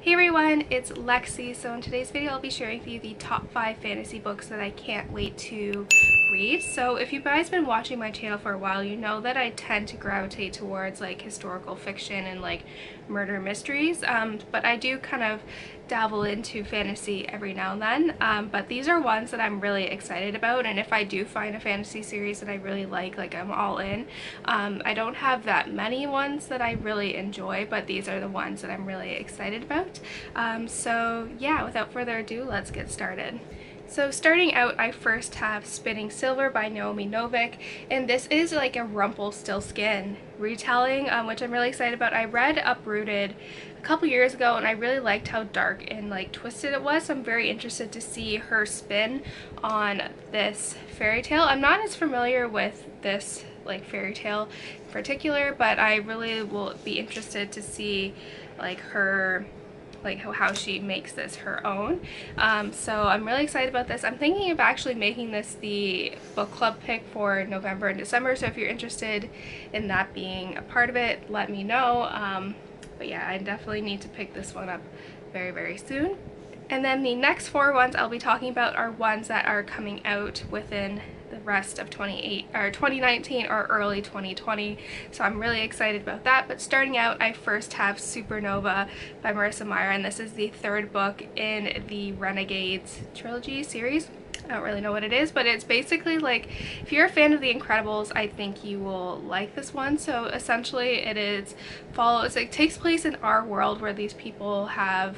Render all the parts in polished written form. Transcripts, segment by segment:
Hey everyone, it's Lexie. So in today's video I'll be sharing with you the top 5 fantasy books that I can't wait to read. So if you guys been watching my channel for a while, you know that I tend to gravitate towards like historical fiction and like murder mysteries, but I do kind of dabble into fantasy every now and then, but these are ones that I'm really excited about, and if I do find a fantasy series that I really like I'm all in. I don't have that many ones that I really enjoy, but these are the ones that I'm really excited about. So yeah, without further ado, let's get started. So starting out, I first have Spinning Silver by Naomi Novik, and this is like a Rumpelstiltskin retelling, which I'm really excited about. I read Uprooted a couple years ago and I really liked how dark and like twisted it was, so I'm very interested to see her spin on this fairy tale. I'm not as familiar with this like fairy tale in particular, but I really will be interested to see like her how she makes this her own. So I'm really excited about this. I'm thinking of actually making this the book club pick for November and December, so if you're interested in that being a part of it, let me know. But yeah, I definitely need to pick this one up very, very soon. And then the next 4 ones I'll be talking about are ones that are coming out within the rest of 2019 or early 2020, so I'm really excited about that. But starting out, I first have Supernova by Marissa Meyer, and this is the 3rd book in the Renegades trilogy series. I don't really know what it is, but it's basically like, if you're a fan of The Incredibles, I think you will like this one. So essentially it takes place in our world where these people have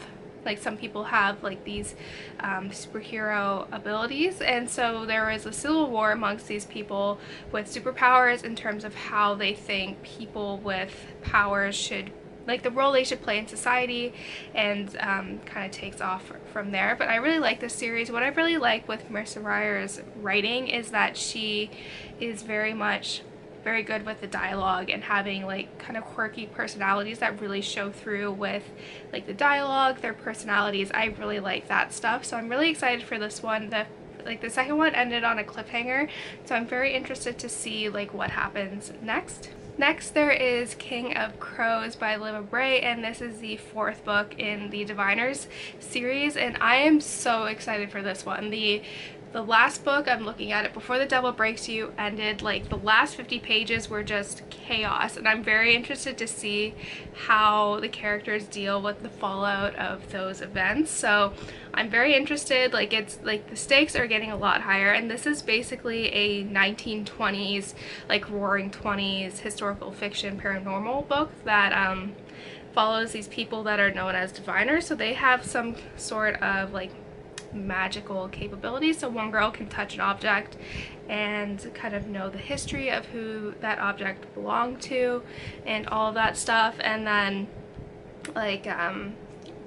some people have like these superhero abilities, and so there is a civil war amongst these people with superpowers in terms of how they think people with powers should, like the role they should play in society, and kind of takes off from there. But I really like this series. What I really like with Marissa Meyer's writing is that she is very good with the dialogue and having like kind of quirky personalities that really show through with like the dialogue, their personalities. I really like that stuff, so I'm really excited for this one. The second one ended on a cliffhanger, so I'm very interested to see like what happens next. Next, there is King of Crows by Libba Bray, and this is the 4th book in the Diviners series, and I am so excited for this one. The last book, I'm looking at it, Before the Devil Breaks You, ended, like the last 50 pages were just chaos, and I'm very interested to see how the characters deal with the fallout of those events. So I'm very interested. Like, it's like the stakes are getting a lot higher, and this is basically a 1920s, like roaring 20s historical fiction paranormal book that follows these people that are known as diviners. So they have some sort of like magical capabilities. So one girl can touch an object and kind of know the history of who that object belonged to and all of that stuff, and then like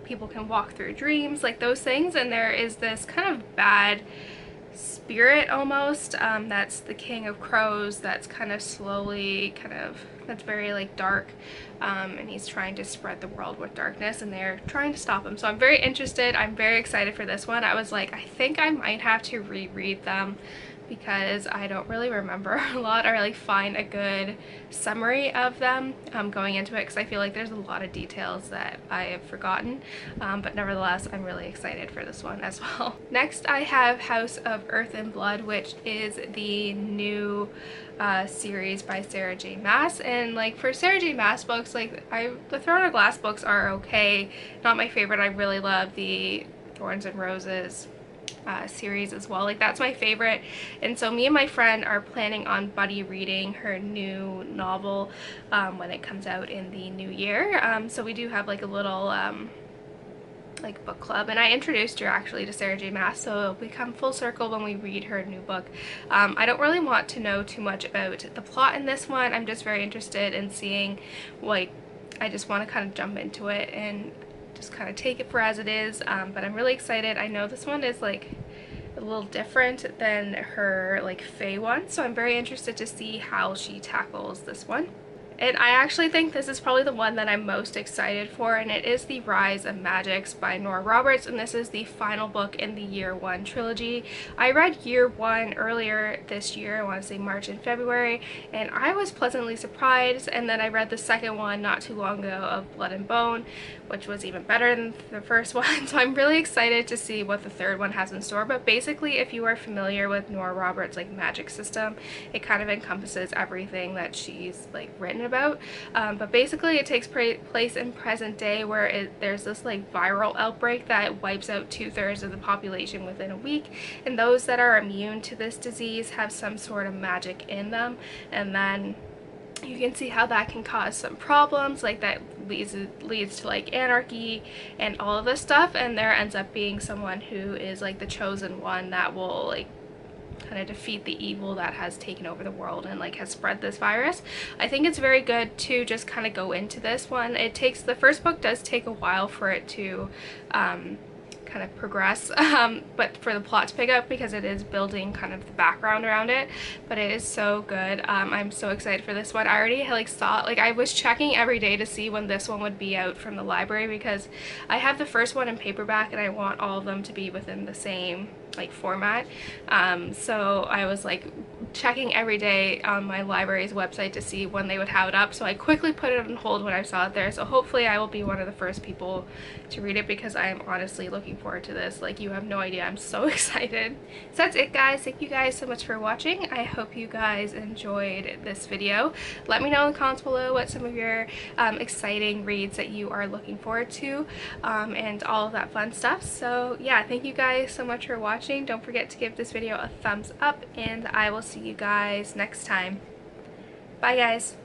people can walk through dreams, like those things. And there is this kind of bad spirit almost, that's the King of Crows, that's kind of slowly that's very like dark, and he's trying to spread the world with darkness, and they're trying to stop him. So I'm very interested. I'm very excited for this one. I was like, I think I might have to reread them because I don't really remember a lot, or like find a good summary of them going into it, because I feel like there's a lot of details that I have forgotten, but nevertheless I'm really excited for this one as well. Next, I have House of Earth and Blood, which is the new series by Sarah J. Maas. And like for Sarah J. Maas books, like the Throne of Glass books are okay, not my favorite. I really love the Thorns and Roses series as well. Like, that's my favorite, and so me and my friend are planning on buddy reading her new novel when it comes out in the new year. So we do have like a little like book club, and I introduced her actually to Sarah J. Maas, so it'll become full circle when we read her new book. I don't really want to know too much about the plot in this one. I'm just very interested in seeing, like, I just want to kind of jump into it and just kind of take it for as it is, but I'm really excited. I know this one is like a little different than her like Fae one, so I'm very interested to see how she tackles this one. And I actually think this is probably the one that I'm most excited for, and it is The Rise of Magicks by Nora Roberts, and this is the final book in the Year One trilogy. I read Year One earlier this year, I want to say March and February, and I was pleasantly surprised, and then I read the second one not too long ago of Blood and Bone, which was even better than the first one. So I'm really excited to see what the third one has in store. But basically, if you are familiar with Nora Roberts' like magic system, it kind of encompasses everything that she's like written about. But basically it takes place in present day, where there's this like viral outbreak that wipes out 2/3 of the population within a week, and those that are immune to this disease have some sort of magic in them, and then you can see how that can cause some problems, like that leads to like anarchy and all of this stuff. And there ends up being someone who is like the chosen one that will like kind of defeat the evil that has taken over the world and like has spread this virus. I think it's very good to just kind of go into this one. The first book does take a while for it to kind of progress, but for the plot to pick up, because it is building kind of the background around it. But it is so good. I'm so excited for this one. I already like saw, like I was checking every day to see when this one would be out from the library, because I have the first one in paperback and I want all of them to be within the same like format. So I was like checking every day on my library's website to see when they would have it up, so I quickly put it on hold when I saw it there. So hopefully I will be one of the first people to read it, because I am honestly looking forward to this. Like, you have no idea, I'm so excited. So that's it, guys. Thank you guys so much for watching. I hope you guys enjoyed this video. Let me know in the comments below what some of your exciting reads that you are looking forward to, and all of that fun stuff. So yeah, thank you guys so much for watching. Don't forget to give this video a thumbs up, and I will see you guys next time. Bye, guys.